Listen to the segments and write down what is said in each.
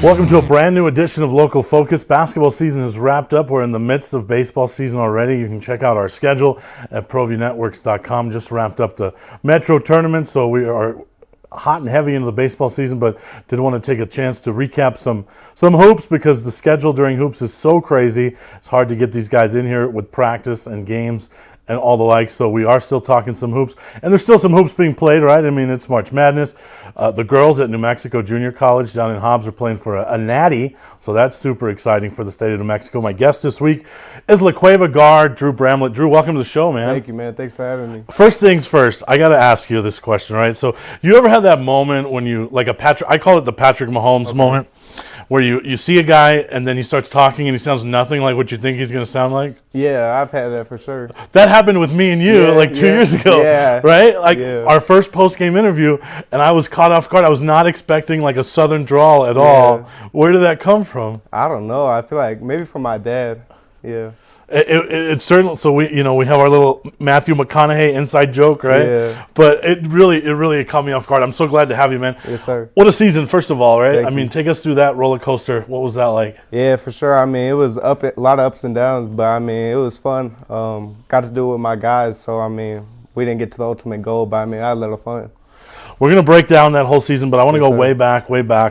Welcome to a brand new edition of Local Focus. Basketball season is wrapped up. We're in the midst of baseball season already. You can check out our schedule at ProViewNetworks.com. Just wrapped up the Metro tournament, so we are hot and heavy into the baseball season, but did want to take a chance to recap some hoops because the schedule during hoops is so crazy. It's hard to get these guys in here with practice and games and all the like, so we are still talking some hoops. And there's still some hoops being played, right? I mean, it's March Madness. The girls at New Mexico Junior College down in Hobbs are playing for a natty, so that's super exciting for the state of New Mexico. My guest this week is La Cueva guard, Drew Bramlett. Drew, welcome to the show, man. Thank you, man. Thanks for having me. First things first, I got to ask you this question, right? So you ever had that moment when you, like I call it the Patrick Mahomes moment, where you see a guy and then he starts talking and he sounds nothing like what you think he's going to sound like? Yeah, I've had that for sure. That happened with me and you 2 years ago, right? Our first post-game interview, and I was caught off guard. I was not expecting like a southern drawl at all. Where did that come from? I don't know. I feel like maybe from my dad. Yeah. It's certainly, so we have our little Matthew McConaughey inside joke, right? Yeah. But it really caught me off guard. I'm so glad to have you, man. Yes, sir. What a season, first of all, right? Thank you. I mean, take us through that roller coaster. What was that like? Yeah, for sure. I mean, it was a lot of ups and downs, but I mean, it was fun. Got to do it with my guys, so I mean, we didn't get to the ultimate goal, but I mean, I had a little fun. We're gonna break down that whole season, but I want to go way back,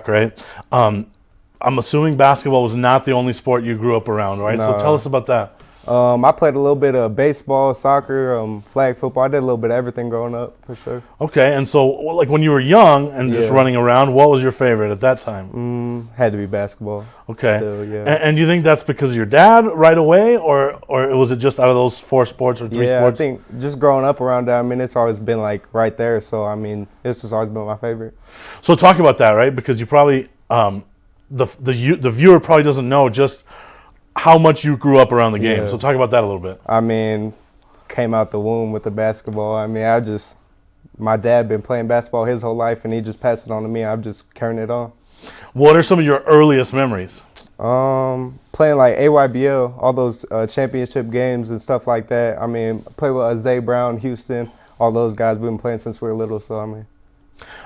right? I'm assuming basketball was not the only sport you grew up around, right? No. So tell us about that. I played a little bit of baseball, soccer, flag football. I did a little bit of everything growing up, for sure. Okay, and so like when you were young and just running around, what was your favorite at that time? Had to be basketball. Okay. Still, yeah. And you think that's because of your dad right away, or was it just out of those four sports or three sports? Yeah, I think just growing up around that, I mean, it's always been like right there. So, I mean, it's just always been my favorite. So talk about that, right? Because you probably, the viewer probably doesn't know just how much you grew up around the game. So talk about that a little bit. I mean, came out the womb with the basketball. I mean, my dad been playing basketball his whole life, and he just passed it on to me. I'm just carrying it on. What are some of your earliest memories? Playing like AYBL, all those championship games and stuff like that. I mean, play with Zay Brown, Houston, all those guys. We've been playing since we were little, so I mean.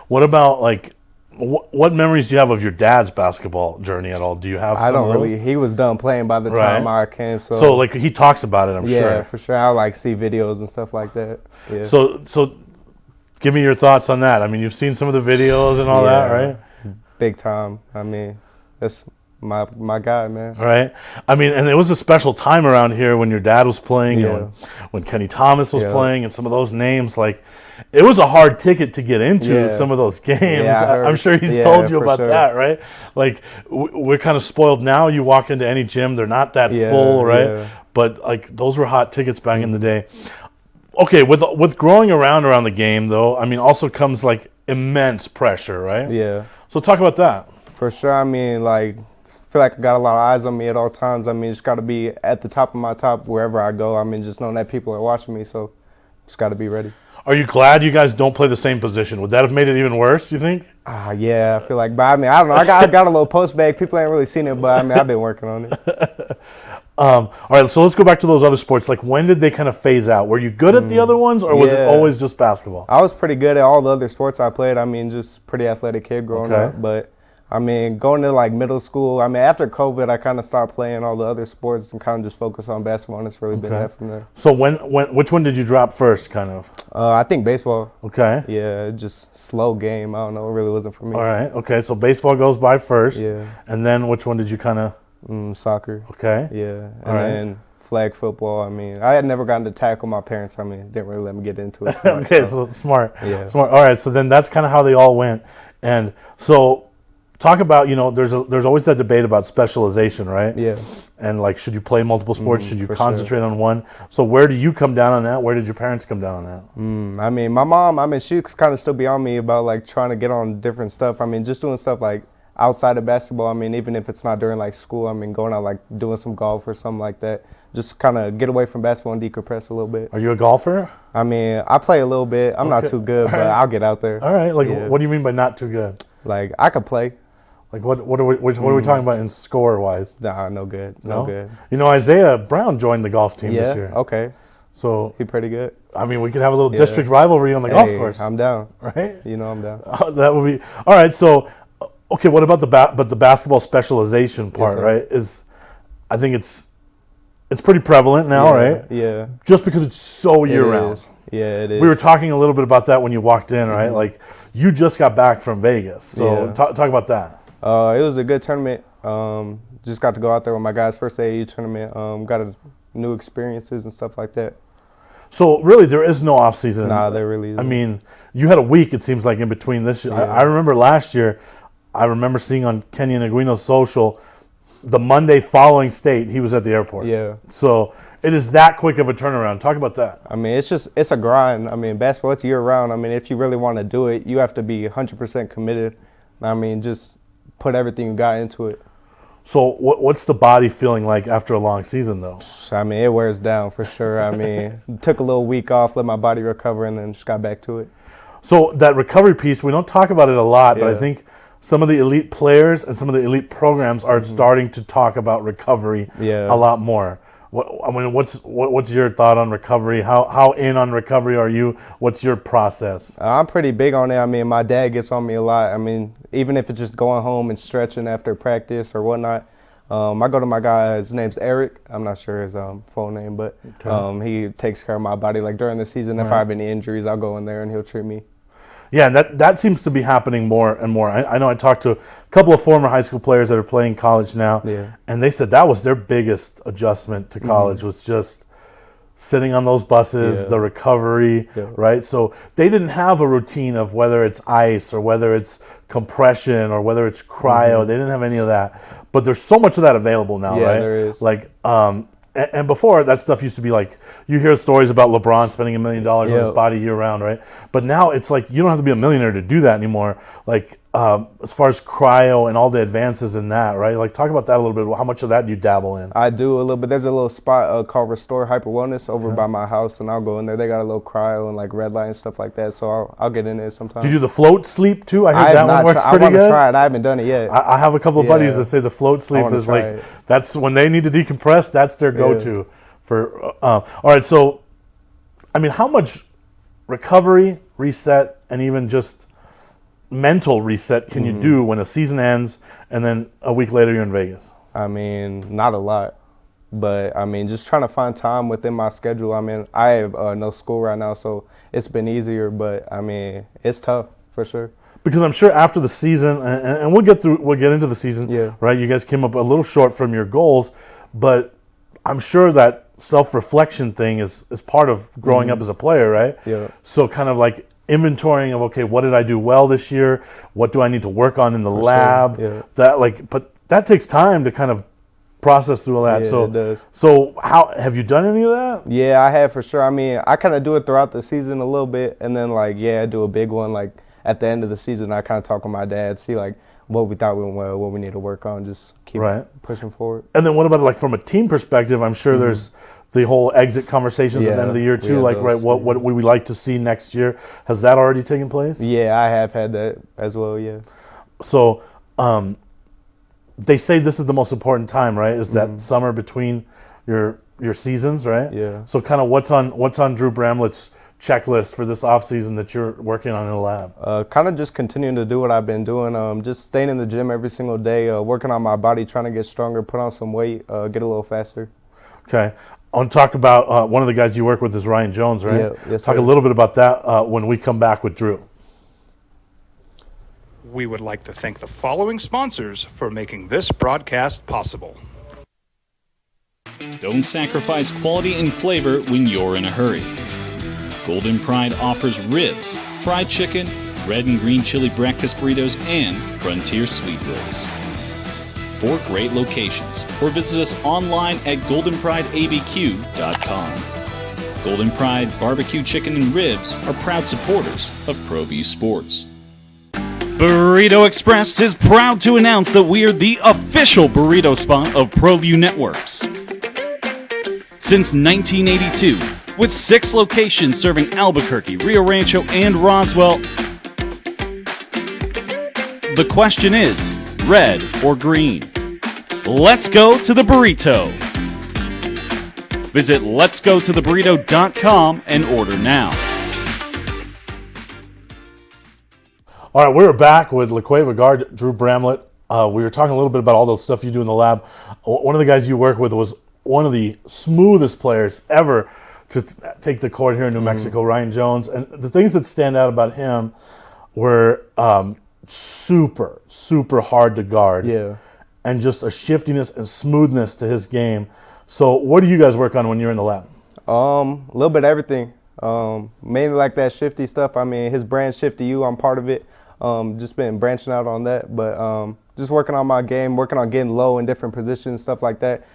What about like, what memories do you have of your dad's basketball journey at all? Do you have? I don't really. He was done playing by the time I came. So like he talks about it, I'm sure. Yeah, for sure. I like see videos and stuff like that. Yeah. So give me your thoughts on that. I mean, you've seen some of the videos and all that, right? Big time. I mean, that's my guy, man. Right. I mean, and it was a special time around here when your dad was playing, and when Kenny Thomas was playing, and some of those names, like, it was a hard ticket to get into some of those games. Yeah, I'm sure he's told you about that, right? Like, we're kind of spoiled now. You walk into any gym, they're not that full, right? Yeah. But, like, those were hot tickets back in the day. Okay, with growing around the game, though, I mean, also comes, like, immense pressure, right? Yeah. So talk about that. For sure. I mean, like, I feel like I got a lot of eyes on me at all times. I mean, just got to be at the top of my top wherever I go. I mean, just knowing that people are watching me, so just got to be ready. Are you glad you guys don't play the same position? Would that have made it even worse, you think? Yeah, I feel like, but I mean, I don't know. I got a little post bag. People ain't really seen it, but I mean, I've been working on it. All right, so let's go back to those other sports. Like, when did they kind of phase out? Were you good at the other ones, or was it always just basketball? I was pretty good at all the other sports I played. I mean, just pretty athletic kid growing up. But, I mean, going to, like, middle school, I mean, after COVID, I kind of stopped playing all the other sports and kind of just focused on basketball, and it's really been that from there. So which one did you drop first, kind of? I think baseball. Okay. Yeah, just slow game. I don't know. It really wasn't for me. All right. Okay, so baseball goes by first. Yeah. And then which one did you kind of? Soccer. Okay. Yeah. And then flag football. I mean, I had never gotten to tackle my parents. I mean, didn't really let me get into it too much. Okay, so smart. Yeah. Smart. All right, so then that's kind of how they all went. And so talk about, there's always that debate about specialization, right? Yeah. And, like, should you play multiple sports? Should you concentrate on one? So where do you come down on that? Where did your parents come down on that? I mean, my mom, she kind of still be on me about, like, trying to get on different stuff. I mean, just doing stuff, like, outside of basketball. I mean, even if it's not during, like, school, I mean, going out, like, doing some golf or something like that. Just kind of get away from basketball and decompress a little bit. Are you a golfer? I mean, I play a little bit. I'm not too good, but I'll get out there. All right. Like, what do you mean by not too good? Like, I could play. Like, what are we talking about in score-wise? Nah, no good. No good. Isaiah Brown joined the golf team this year. Okay. So he pretty good. I mean, we could have a little district rivalry on the golf course. I'm down. Right? I'm down. That would be all right. So Okay, what about the basketball specialization part, sir. right? I think it's pretty prevalent now, right? Yeah. Just because it's so year-round. Is. Yeah, it is. We were talking a little bit about that when you walked in, right? Like, you just got back from Vegas. So talk about that. It was a good tournament. Just got to go out there with my guys' first AAU tournament. Got new experiences and stuff like that. So, really, there is no off-season. Nah, there really isn't. I mean, you had a week, it seems like, in between this year. I remember last year, I remember seeing on Kenyon Aguino's social, the Monday following state, he was at the airport. Yeah. So, it is that quick of a turnaround. Talk about that. I mean, it's a grind. I mean, basketball, it's year-round. I mean, if you really want to do it, you have to be 100% committed. I mean, just put everything you got into it. So what's the body feeling like after a long season, though? I mean, it wears down for sure. I mean, took a little week off, let my body recover, and then just got back to it. So that recovery piece, we don't talk about it a lot, but I think some of the elite players and some of the elite programs are starting to talk about recovery a lot more. What's your thought on recovery? How in on recovery are you? What's your process? I'm pretty big on it. I mean, my dad gets on me a lot. I mean, even if it's just going home and stretching after practice or whatnot. I go to my guy, his name's Eric. I'm not sure his full name, but he takes care of my body. Like during the season, if I have any injuries, I'll go in there and he'll treat me. Yeah, and that seems to be happening more and more. I know I talked to a couple of former high school players that are playing college now, and they said that was their biggest adjustment to college was just sitting on those buses, the recovery, right? So they didn't have a routine of whether it's ice or whether it's compression or whether it's cryo. They didn't have any of that. But there's so much of that available now, right? Yeah, there is. Like, and before, that stuff used to be like, you hear stories about LeBron spending $1 million on his body year-round, right? But now it's like, you don't have to be a millionaire to do that anymore. Like, as far as cryo and all the advances in that, right? Like, talk about that a little bit. How much of that do you dabble in? I do a little bit. There's a little spot called Restore Hyper Wellness over by my house, and I'll go in there. They got a little cryo and like red light and stuff like that, so I'll get in there sometimes. Do you do the float sleep too? I heard that one works pretty good. I want to try it. I haven't done it yet. I have a couple of buddies that say the float sleep is like, that's when they need to decompress, that's their go-to. All right, so, I mean, how much recovery, reset, and even just mental reset can you do when a season ends and then a week later you're in Vegas? I mean, not a lot. But, I mean, just trying to find time within my schedule. I mean, I have no school right now, so it's been easier. But, I mean, it's tough for sure. Because I'm sure after the season, and we'll get into the season, right? You guys came up a little short from your goals, but I'm sure that self-reflection thing is part of growing up as a player, right? Yeah. So kind of like inventorying of, okay, what did I do well this year? What do I need to work on in the lab? Sure. Yeah. But that takes time to kind of process through all that. Yeah, so it does. So how have you done any of that? Yeah, I have for sure. I mean, I kind of do it throughout the season a little bit, and then I do a big one like at the end of the season. I kind of talk with my dad, see like what we thought went well, what we need to work on, just keep pushing forward. And then what about like from a team perspective? I'm sure there's the whole exit conversations at the end of the year too. What would we like to see next year? Has that already taken place? Yeah, I have had that as well. Yeah. So they say this is the most important time, right? Is that summer between your seasons, right? Yeah. So kind of what's on Drew Bramlett's checklist for this off season that you're working on in the lab? Kind of just continuing to do what I've been doing. Just staying in the gym every single day, working on my body, trying to get stronger, put on some weight, get a little faster. Okay. I want to talk about one of the guys you work with is Ryan Jones, right? Yeah. Yes, talk sir. a little bit about that when we come back with Drew. We would like to thank the following sponsors for making this broadcast possible. Don't sacrifice quality and flavor when you're in a hurry. Golden Pride offers ribs, fried chicken, red and green chili breakfast burritos, and Frontier sweet rolls. 4 great locations, or visit us online at goldenprideabq.com. Golden Pride Barbecue Chicken and Ribs are proud supporters of ProView Sports. Burrito Express is proud to announce that we are the official burrito spot of ProView Networks. Since 1982, with 6 locations serving Albuquerque, Rio Rancho, and Roswell, the question is, red or green? Let's go to the burrito. Visit letsgototheburrito.com and order now. All right, we're back with La Cueva guard Drew Bramlett. We were talking a little bit about all the stuff you do in the lab. One of the guys you work with was one of the smoothest players ever to take the court here in New Mexico, Ryan Jones. And the things that stand out about him were super, super hard to guard. Yeah. And just a shiftiness and smoothness to his game. So what do you guys work on when you're in the lab? A little bit of everything. Mainly like that shifty stuff. I mean, his brand Shifty U, I'm part of it. Just been branching out on that. But just working on my game, working on getting low in different positions, stuff like that.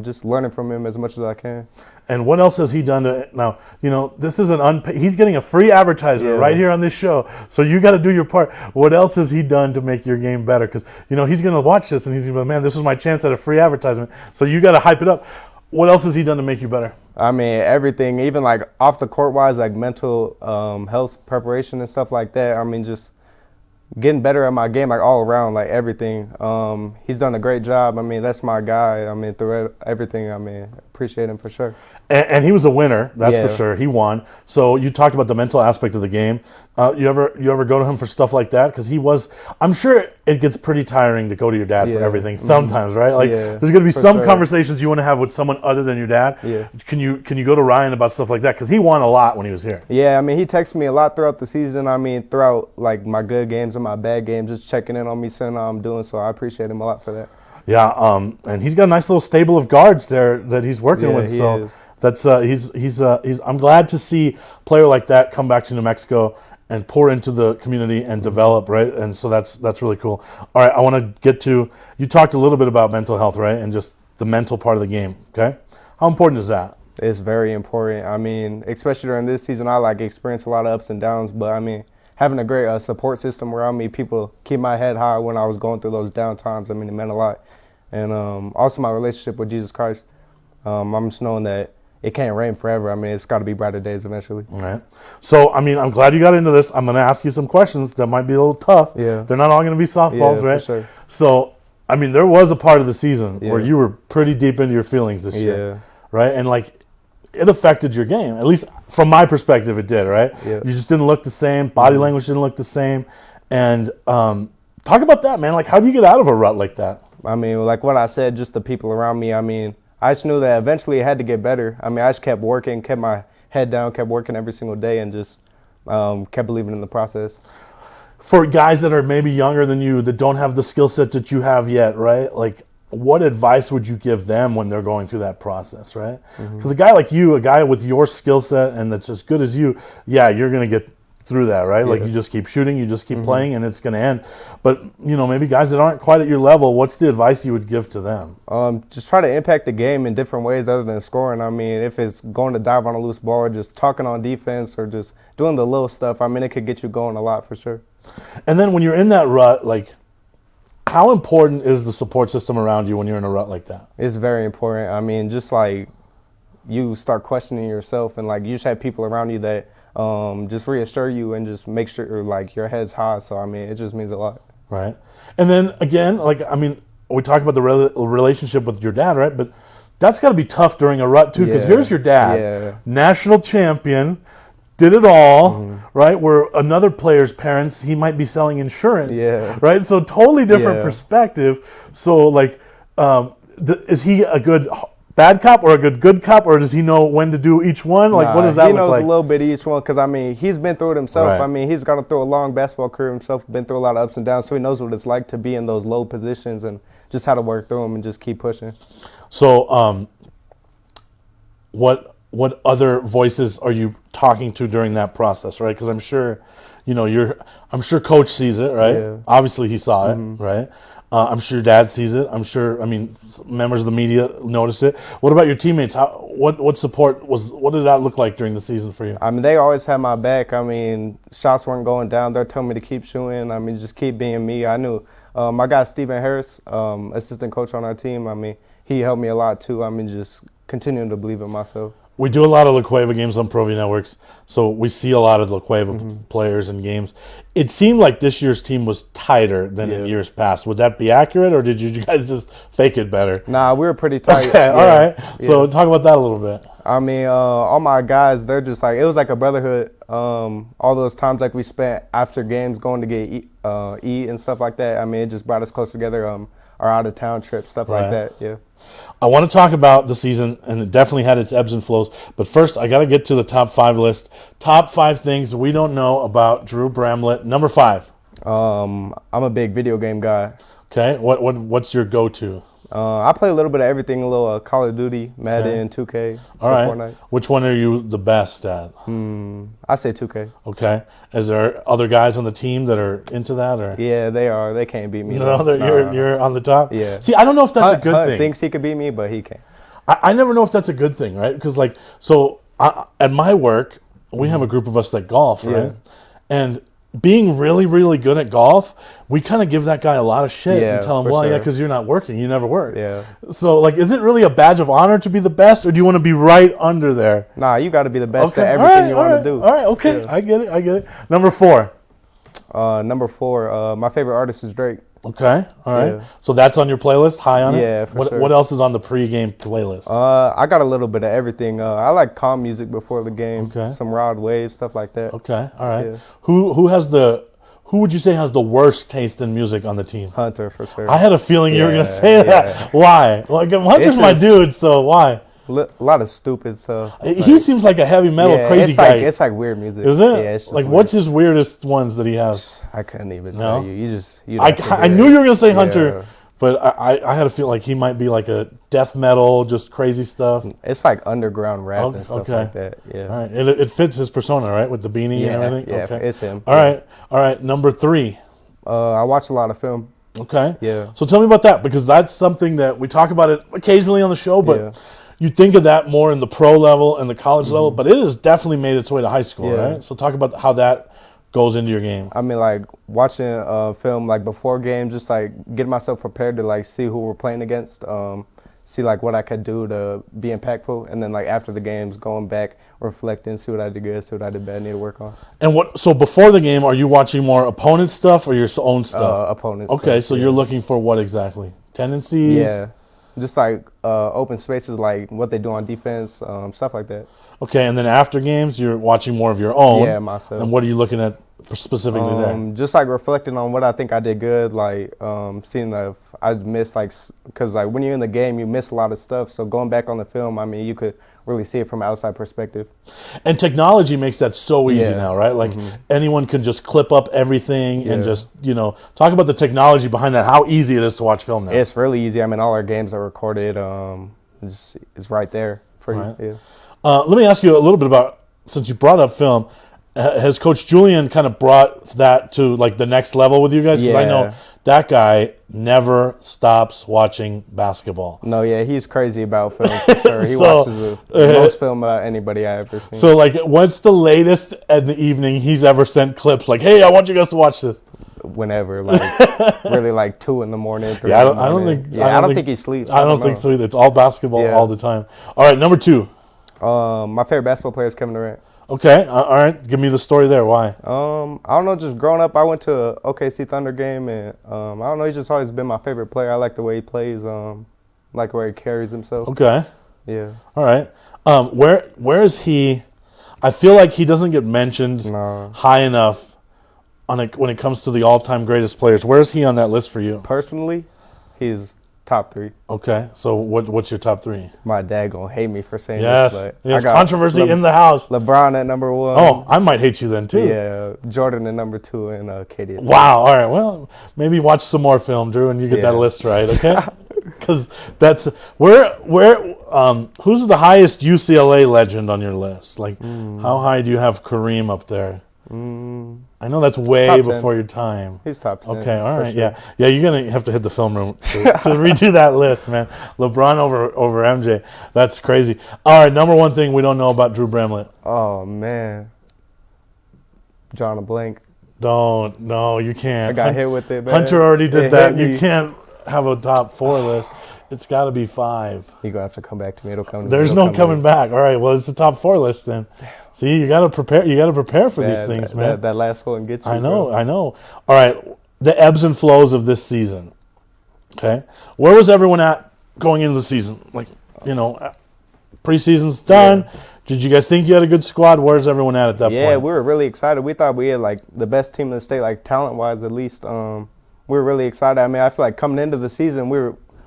Just learning from him as much as I can. And what else has he done to now? You know, this is an unpaid. He's getting a free advertisement right here on this show. So you got to do your part. What else has he done to make your game better? Because you know he's going to watch this and he's going to be, man, this is my chance at a free advertisement. So you got to hype it up. What else has he done to make you better? I mean, everything, even like off the court wise, like mental health preparation and stuff like that. I mean, just getting better at my game, like all around, like everything. He's done a great job. I mean, that's my guy. I mean, through everything, I mean, appreciate him for sure. And he was a winner, that's for sure. He won. So you talked about the mental aspect of the game. You ever go to him for stuff like that? Because he was. I'm sure it gets pretty tiring to go to your dad for everything sometimes, right? Like there's going to be some conversations you want to have with someone other than your dad. Yeah. Can you go to Ryan about stuff like that? Because he won a lot when he was here. Yeah, I mean, he texted me a lot throughout the season. I mean, throughout like my good games and my bad games, just checking in on me, seeing how I'm doing. So I appreciate him a lot for that. Yeah, and he's got a nice little stable of guards there that he's working with. He So is. that's he's I'm glad to see a player like that come back to New Mexico and pour into the community and develop, right? And so that's really cool. All right, I want to get to, you talked a little bit about mental health, right? And just the mental part of the game, okay? How important is that? It's very important. I mean, especially during this season, I like experienced a lot of ups and downs, but I mean, having a great support system around me, people keep my head high when I was going through those down times. I mean, it meant a lot. And also my relationship with Jesus Christ. I'm just knowing that it can't rain forever. I mean, it's got to be brighter days eventually. All right. So, I mean, I'm glad you got into this. I'm going to ask you some questions that might be a little tough. Yeah. They're not all going to be softballs, right? For sure. So, I mean, there was a part of the season where you were pretty deep into your feelings this year, right? And, like, it affected your game. At least from my perspective, it did, right? Yeah. You just didn't look the same. Body language didn't look the same. And talk about that, man. Like, how do you get out of a rut like that? I mean, like what I said, just the people around me. I mean, I just knew that eventually it had to get better. I mean, I just kept working, kept my head down, kept working every single day, and just kept believing in the process. For guys that are maybe younger than you, that don't have the skill set that you have yet, right? Like, what advice would you give them when they're going through that process, right? Because a guy like you, a guy with your skill set and that's as good as you, yeah, you're going to get through that, right? Like, you just keep shooting, you just keep playing, and it's going to end. But, you know, maybe guys that aren't quite at your level, what's the advice you would give to them? Just try to impact the game in different ways other than scoring. I mean, if it's going to dive on a loose ball or just talking on defense or just doing the little stuff, I mean, it could get you going a lot for sure. And then when you're in that rut, like, how important is the support system around you when you're in a rut like that? It's very important. I mean, just like you start questioning yourself and, like, you just have people around you that just reassure you and just make sure like your head's high. So I mean, it just means a lot. Right. And then again, like, I mean, we talked about the relationship with your dad, right? But that's got to be tough during a rut too, because here's your dad, national champion, did it all, right? Where another player's parents, he might be selling insurance, right? So totally different perspective. So like, is he a good bad cop or a good cop, or does he know when to do each one? Like, what does that look like? He knows a little bit of each one because, I mean, he's been through it himself. Right. I mean, he's gone through a long basketball career himself, been through a lot of ups and downs, so he knows what it's like to be in those low positions and just how to work through them and just keep pushing. So what other voices are you talking to during that process, right? Because I'm sure, you know, I'm sure Coach sees it, right? Yeah. Obviously he saw it, right? I'm sure your dad sees it. I'm sure, I mean, members of the media notice it. What about your teammates? What support what did that look like during the season for you? I mean, they always had my back. I mean, shots weren't going down. They're telling me to keep shooting. I mean, just keep being me. I knew my guy Stephen Harris, assistant coach on our team, I mean, he helped me a lot too. I mean, just continuing to believe in myself. We do a lot of La Cueva games on Pro V Networks, so we see a lot of La Cueva players and games. It seemed like this year's team was tighter than in years past. Would that be accurate, or did you guys just fake it better? Nah, we were pretty tight. Okay, all right. So talk about that a little bit. I mean, all my guys, they're just like, it was like a brotherhood. All those times like we spent after games going to get eat and stuff like that. I mean, it just brought us close together. Our out of town trips, stuff like that. Yeah. I want to talk about the season, and it definitely had its ebbs and flows. But first, I got to get to the top 5 list. Top 5 things we don't know about Drew Bramlett. Number 5. I'm a big video game guy. Okay. What's your go-to? I play a little bit of everything, a little Call of Duty, Madden, 2K, All right. Fortnite. Which one are you the best at? I say 2K. Okay. Is there other guys on the team that are into that? Or Yeah, they are. They can't beat me. no, you're on the top? Yeah. See, I don't know if that's a good Hunt thing. thinks he could beat me, but he can't. I never know if that's a good thing, right? Because, like, so at my work, we have a group of us that golf, right? Yeah. And being really, really good at golf, we kind of give that guy a lot of shit Yeah, and tell him, for well, yeah, sure. because you're not working. You never work. Yeah. So, like, is it really a badge of honor to be the best, or do you want to be right under there? Nah, you got to be the best at all everything right, you all want right, to do. All right, okay. Yeah. I get it. Number 4. Number 4, my favorite artist is Drake. Okay, all right. Yeah. So that's on your playlist, high on it? Yeah, for sure. What else is on the pregame playlist? I got a little bit of everything. I like calm music before the game. Okay. Some Rod Wave, stuff like that. Okay, all right. Yeah. Who would you say has the worst taste in music on the team? Hunter, for sure. I had a feeling you were going to Yeah, say that. yeah. Why? Like, Hunter's It's my just- dude, so why? A lot of stupid stuff. He seems like a heavy metal yeah, crazy it's guy. like it's like weird music. Is it? Yeah, it's just like, weird. what's his weirdest ones that he has? I couldn't even No? tell you. You I knew you were going to say Hunter, Yeah. but I had a feel like he might be like a death metal, just crazy stuff. It's like underground rap Okay, and stuff okay. like that. Yeah. All right, it fits his persona, right, with the beanie Yeah, and everything? yeah, Okay. it's him. All right. Number 3. I watch a lot of film. Okay. Yeah. So tell me about that, because that's something that we talk about it occasionally on the show, but Yeah. you think of that more in the pro level and the college level, but it has definitely made its way to high school, Yeah. right? So talk about how that goes into your game. I mean, like watching film like before games, just like getting myself prepared to like see who we're playing against, see like what I could do to be impactful, and then like after the games, going back, reflecting, see what I did good, see what I did bad, need to work on. And so before the game, are you watching more opponent stuff or your own stuff? Opponents. Okay, stuff, so yeah. you're looking for what exactly? Tendencies? Yeah, just like open spaces, like what they do on defense, stuff like that. Okay, and then after games, you're watching more of your own. Yeah, myself. And what are you looking at specifically there? Just like reflecting on what I think I did good, like seeing if I missed, like, because like when you're in the game, you miss a lot of stuff. So going back on the film, I mean, you could really see it from an outside perspective. And technology makes that so easy Yeah. now, right? Like anyone can just clip up everything and Yeah. just, talk about the technology behind that, how easy it is to watch film now. It's really easy. I mean, all our games are recorded. It's right there for Right. you. Yeah. Let me ask you a little bit about, since you brought up film, has Coach Julian kind of brought that to like the next level with you guys? Because I know Yeah. that guy never stops watching basketball. No, yeah, he's crazy about film for sure. He So, watches the most film about anybody I ever seen. So, like, what's the latest in the evening he's ever sent clips? Like, hey, I want you guys to watch this. Whenever, like, really, like 2 in the morning, 3 Yeah, in the I don't morning. think. Yeah, I don't think he sleeps. I don't think know. so either. It's all basketball Yeah. all the time. All right, number 2. My favorite basketball player is Kevin Durant. Okay, all right. Give me the story there. Why? I don't know. Just growing up, I went to a OKC Thunder game, and I don't know. He's just always been my favorite player. I like the way he plays. Like where he carries himself. Okay, Yeah. all right. Where is he? I feel like he doesn't get mentioned No. high enough when it comes to the all-time greatest players. Where is he on that list for you? Personally, he's top 3. Okay, so what's your top 3? My dad gonna hate me for saying Yes, this, but there's I got controversy in the house. LeBron at number 1. Oh, I might hate you then too. Yeah, Jordan at number 2, and KD. Wow. All right. Well, maybe watch some more film, Drew, and you get that Yeah. list right. Okay. Because that's who's the highest UCLA legend on your list? Like, how high do you have Kareem up there? I know that's way Top 10. before your time. He's top 10. Okay, all for right, sure. yeah. You're gonna have to hit the film room to redo that list, man. LeBron over MJ, that's crazy. All right, number 1 thing we don't know about Drew Bramlett. Oh man, John a blank. No, you can't. I got hit with it, man. Hunter already did It that. hit You me. can't have a top 4 list. It's got to be 5. You gonna have to come back to me. It'll come. There's it'll no coming back. All right, well, it's the top 4 list then. See, you got to prepare. You got to prepare for these things, man. That last one gets you. I know. bro. All right, the ebbs and flows of this season. Okay, where was everyone at going into the season? Like, preseason's done. Did you guys think you had a good squad? Where's everyone at that point? Yeah, we were really excited. We thought we had like the best team in the state, like talent-wise at least. We were really excited. I mean, I feel like coming into the season,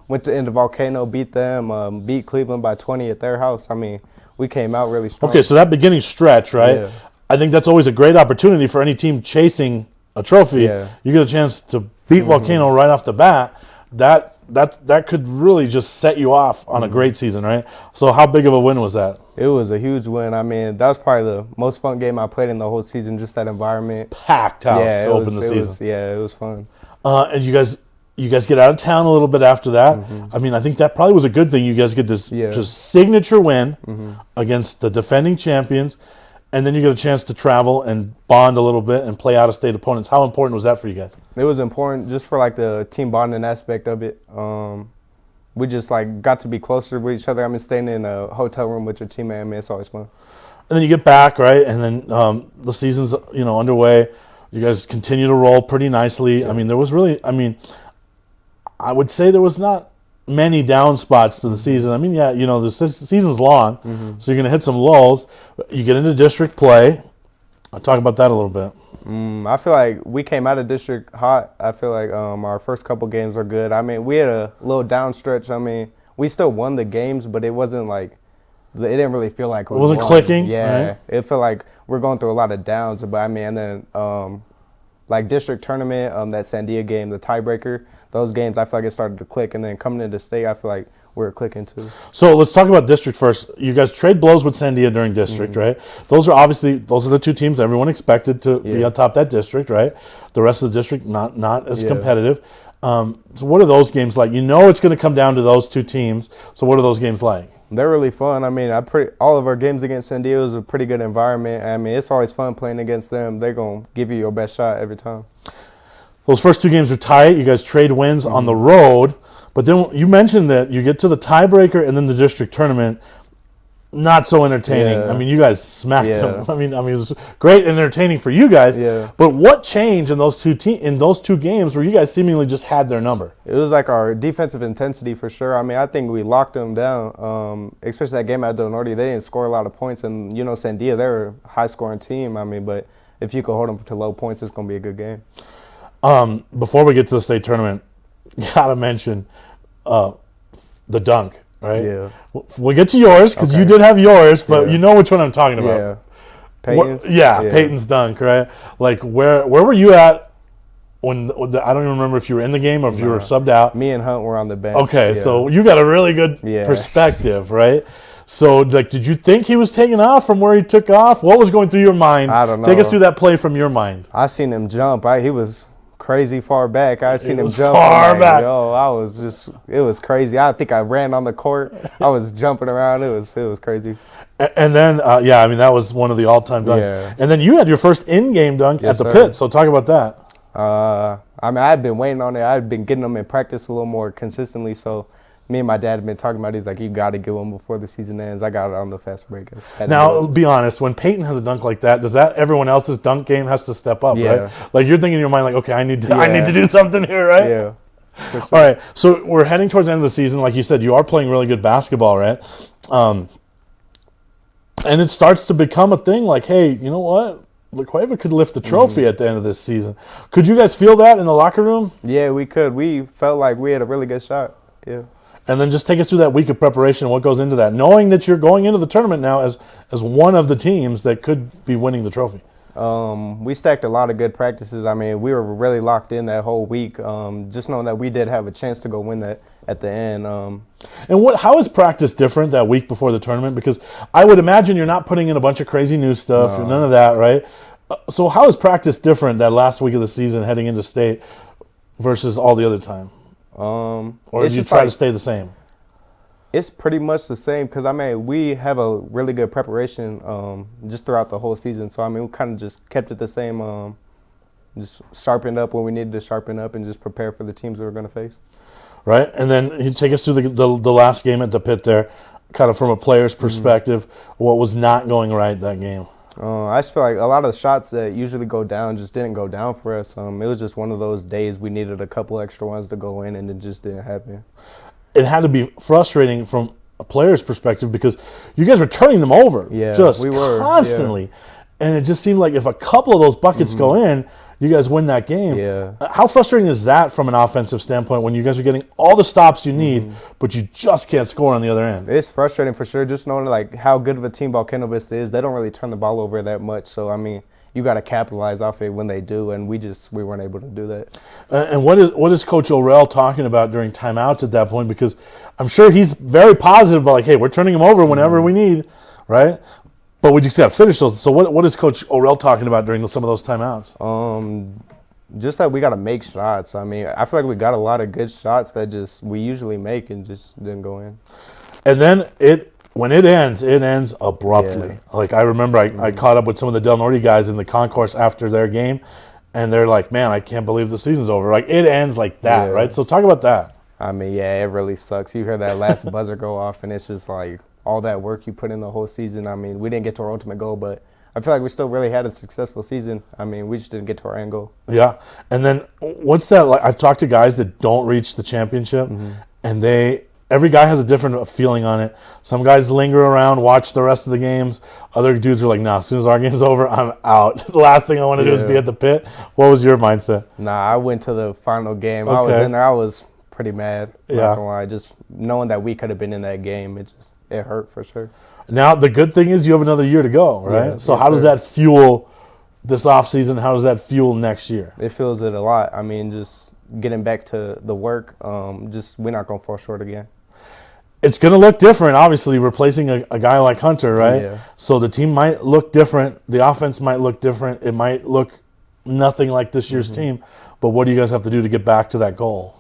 went into Volcano, beat them, beat Cleveland by 20 at their house. I mean, we came out really strong. Okay, so that beginning stretch, right? Yeah. I think that's always a great opportunity for any team chasing a trophy. Yeah. You get a chance to beat Volcano right off the bat. That could really just set you off on a great season, right? So how big of a win was that? It was a huge win. I mean, that was probably the most fun game I played in the whole season, just that environment. Packed house Yeah, to open the season. it was fun. And you guys get out of town a little bit after that. I mean, I think that probably was a good thing. You guys get this just signature win against the defending champions, and then you get a chance to travel and bond a little bit and play out-of-state opponents. How important was that for you guys? It was important just for like the team bonding aspect of it. We just like got to be closer with each other. I mean, staying in a hotel room with your teammate, I mean, it's always fun. And then you get back, right? And then the season's underway. You guys continue to roll pretty nicely. I mean, there was really, I would say there was not many down spots to the season. I mean, the season's long, so you're going to hit some lulls. You get into district play. I'll talk about that a little bit. I feel like we came out of district hot. I feel like our first couple games were good. I mean, we had a little down stretch. I mean, we still won the games, but it wasn't like, it didn't really feel like we It wasn't won. clicking? Yeah, Right? it felt like we're going through a lot of downs. But I mean, and then like district tournament, that Sandia game, the tiebreaker, those games, I feel like it started to click. And then coming into state, I feel like we're clicking too. So let's talk about district first. You guys trade blows with Sandia during district, right? Those are the two teams everyone expected to be on top of that district, right? The rest of the district not as competitive. So what are those games like? You know it's going to come down to those two teams. So what are those games like? They're really fun. I mean, all of our games against San Diego is a pretty good environment. I mean, it's always fun playing against them. They're going to give you your best shot every time. Those first two games are tight. You guys trade wins on the road. But then you mentioned that you get to the tiebreaker and then the district tournament. Not so entertaining. Yeah. I mean, you guys smacked them. I mean, it was great and entertaining for you guys. Yeah. But what changed in those two games where you guys seemingly just had their number? It was like our defensive intensity for sure. I mean, I think we locked them down, especially that game at Del Norte. They didn't score a lot of points. And, Sandia, they're a high-scoring team. I mean, but if you could hold them to low points, it's going to be a good game. Before we get to the state tournament, got to mention the dunk, right? Yeah. We'll get to yours because you did have yours, but you know which one I'm talking about. Yeah. Peyton's? Peyton's dunk, right? Like, where were you at when I don't even remember if you were in the game or if you were subbed out. Me and Hunt were on the bench. Okay, so you got a really good perspective, right? So, like, did you think he was taking off from where he took off? What was going through your mind? I don't know. Take us through that play from your mind. I seen him jump. He was crazy far back. I seen him jump. Far back. It was crazy. I think I ran on the court. I was jumping around. It was crazy. And then, that was one of the all-time dunks. Yeah. And then you had your first in-game dunk at the pit. So talk about that. I'd been waiting on it. I'd been getting them in practice a little more consistently. So me and my dad have been talking about it. He's like, you got to get one before the season ends. I got it on the fast break. Now, be honest. When Peyton has a dunk like that, does that everyone else's dunk game has to step up, right? Like you're thinking in your mind, like, okay, I need to do something here, right? Yeah. For sure. All right. So we're heading towards the end of the season. Like you said, you are playing really good basketball, right? And it starts to become a thing. Like, hey, you know what? La Cueva could lift the trophy at the end of this season. Could you guys feel that in the locker room? Yeah, we could. We felt like we had a really good shot. Yeah. And then just take us through that week of preparation and what goes into that, knowing that you're going into the tournament now as one of the teams that could be winning the trophy. We stacked a lot of good practices. I mean, we were really locked in that whole week, just knowing that we did have a chance to go win that at the end. And how is practice different that week before the tournament? Because I would imagine you're not putting in a bunch of crazy new stuff, none of that, right? So how is practice different that last week of the season heading into state versus all the other time? Or did you try to stay the same? It's pretty much the same because, I mean, we have a really good preparation just throughout the whole season. So, I mean, we kind of just kept it the same, just sharpened up when we needed to sharpen up and just prepare for the teams we were going to face. Right, and then you take us through the last game at the pit there, kind of from a player's perspective, what was not going right that game? I just feel like a lot of the shots that usually go down just didn't go down for us. It was just one of those days we needed a couple extra ones to go in, and it just didn't happen. It had to be frustrating from a player's perspective because you guys were turning them over just we were, constantly. And it just seemed like if a couple of those buckets go in, you guys win that game. Yeah. How frustrating is that from an offensive standpoint when you guys are getting all the stops you need, but you just can't score on the other end? It's frustrating for sure, just knowing like how good of a team Volcano Vista is. They don't really turn the ball over that much. So, I mean, you got to capitalize off it when they do, and we weren't able to do that. And what is Coach Orel talking about during timeouts at that point? Because I'm sure he's very positive about, like, hey, we're turning them over whenever we need, right? But we just got to finish those. So what is Coach Orel talking about during some of those timeouts? Just that we got to make shots. I mean, I feel like we got a lot of good shots that we usually make and just didn't go in. And then when it ends abruptly. Yeah. Like I remember I caught up with some of the Del Norte guys in the concourse after their game, and they're like, man, I can't believe the season's over. Like it ends like that, right? So talk about that. I mean, yeah, it really sucks. You hear that last buzzer go off, and it's just like all that work you put in the whole season. I mean, we didn't get to our ultimate goal, but I feel like we still really had a successful season. I mean, we just didn't get to our end goal. Yeah. And then what's that like? I've talked to guys that don't reach the championship, and every guy has a different feeling on it. Some guys linger around, watch the rest of the games. Other dudes are like, nah, as soon as our game's over, I'm out. The last thing I want to do is be at the pit. What was your mindset? Nah, I went to the final game. I was in there. I was pretty mad. Not gonna lie. Just knowing that we could have been in that game, it hurt for sure. Now, the good thing is you have another year to go, right? Yeah, so how does that fuel this offseason? How does that fuel next year? It fuels it a lot. I mean, just getting back to the work, we're not going to fall short again. It's going to look different, obviously, replacing a guy like Hunter, right? Yeah. So the team might look different. The offense might look different. It might look nothing like this year's team. But what do you guys have to do to get back to that goal?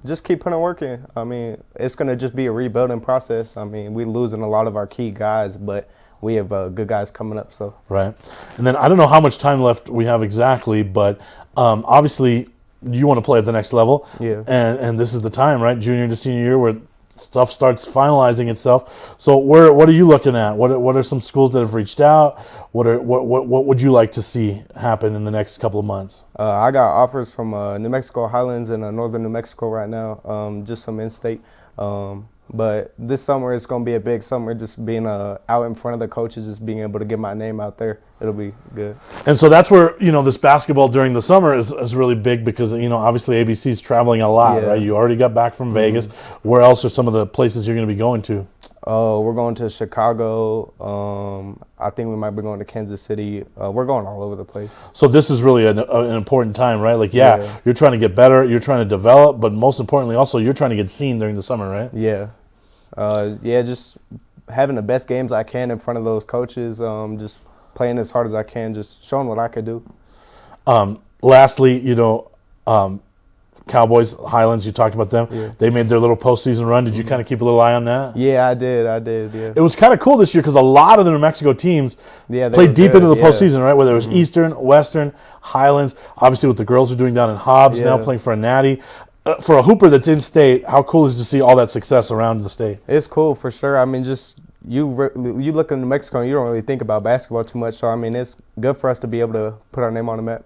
Just keep putting work in. I mean, it's going to just be a rebuilding process. I mean, we're losing a lot of our key guys, but we have good guys coming up. So right. And then I don't know how much time left we have exactly, but obviously you want to play at the next level. Yeah. And this is the time, right? Junior to senior year where stuff starts finalizing itself. So what are you looking at? What are some schools that have reached out? What would you like to see happen in the next couple of months? I got offers from New Mexico Highlands and northern New Mexico right now, just some in-state. But this summer it's going to be a big summer, just being out in front of the coaches, just being able to get my name out there. It'll be good. And so that's where, this basketball during the summer is really big because, obviously ABC's traveling a lot, right? You already got back from Vegas. Where else are some of the places you're going to be going to? We're going to Chicago. I think we might be going to Kansas City. We're going all over the place. So this is really an important time, right? Like, you're trying to get better, you're trying to develop, but most importantly also you're trying to get seen during the summer, right? Yeah. Just having the best games I can in front of those coaches, just playing as hard as I can, just showing what I could do. Lastly, Cowboys, Highlands, you talked about them. Yeah. They made their little postseason run. Did you kind of keep a little eye on that? Yeah, I did, yeah. It was kind of cool this year because a lot of the New Mexico teams played deep into the postseason, right? Whether it was Eastern, Western, Highlands, obviously what the girls are doing down in Hobbs, now playing for a natty. For a hooper that's in state, how cool is it to see all that success around the state? It's cool for sure. I mean, just you look in New Mexico and you don't really think about basketball too much. So, I mean, it's good for us to be able to put our name on the map.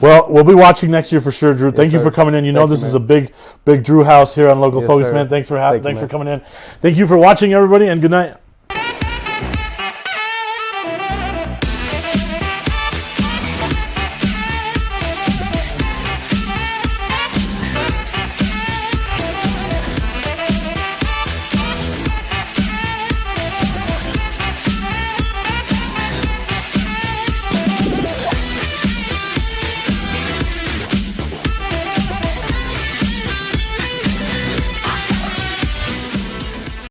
Well, we'll be watching next year for sure, Drew. Thank you for coming in. This is a big Drew house here on Local Focus, man. Thanks for coming in. Thank you for watching, everybody, and good night.